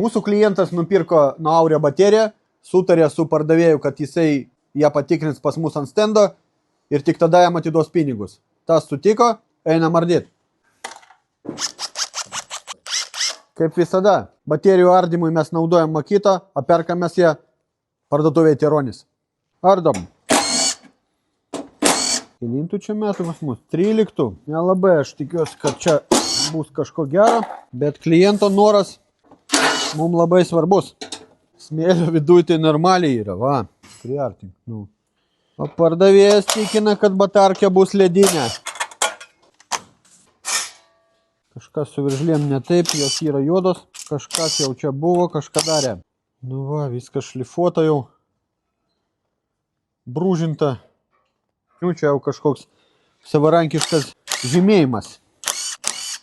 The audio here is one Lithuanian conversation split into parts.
Mūsų klientas nupirko nuo Aurio bateriją, sutarė su pardavėju, kad jisai ją patikrins pas mus ant stendo ir tik tada jam atiduos pinigus. Tas sutiko, einam ardyti. Kaip visada, baterijų ardymui mes naudojam Makito, o perkamės ją parduotuvėje Tironis. Ardom. Kelintų čia metų pas mus? 13. Nelabai aš tikiuosi, kad čia bus kažko gero, bet kliento noras mums labai svarbus. Smėlio viduje tai normaliai yra, va. Priartink, nu. O pardavėjas tikina, kad batarkė bus ledinė. Kažkas su viržlėm ne taip, jos yra juodos. Kažkas jau čia buvo, kažką darė. Nu va, viskas šlifuota jau. Brūžinta. Nu, čia jau kažkoks savarankiškas žymėjimas.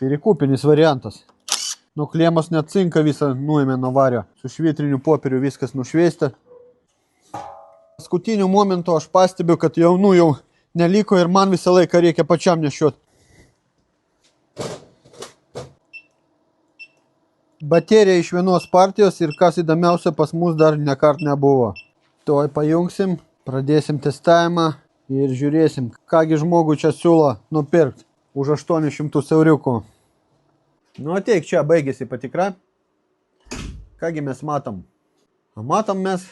Perikupinis variantas. Nu, klėmas net cinką visą nuėmė nuo vario. Su švitriniu popieriu viskas nušveista. Paskutiniu momentu aš pastebiu, kad jaunų jau neliko ir man visą laiką reikia pačiam nešiot. Baterija iš vienos partijos ir kas įdomiausia pas mus dar nekart nebuvo. Tuoj pajungsim, pradėsim testavimą ir žiūrėsim, kągi žmogui čia siūlo nupirkti už 800 euriukų. Nu ateik, čia baigėsi patikra. Kągi mes matom? Matom mes,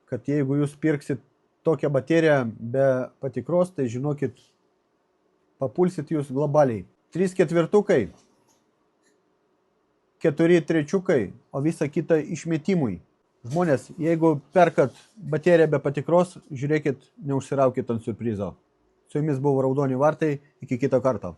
kad jeigu jūs pirksit tokią bateriją be patikros, tai žinokit, papulsit jūs globaliai. 3 ketvirtukai, 4 trečiukai, o visa kita išmetimui. Žmonės, jeigu perkat bateriją be patikros, žiūrėkit, neužsiraukit ant surprizo. Su jumis buvo Raudoni vartai, iki kito karto.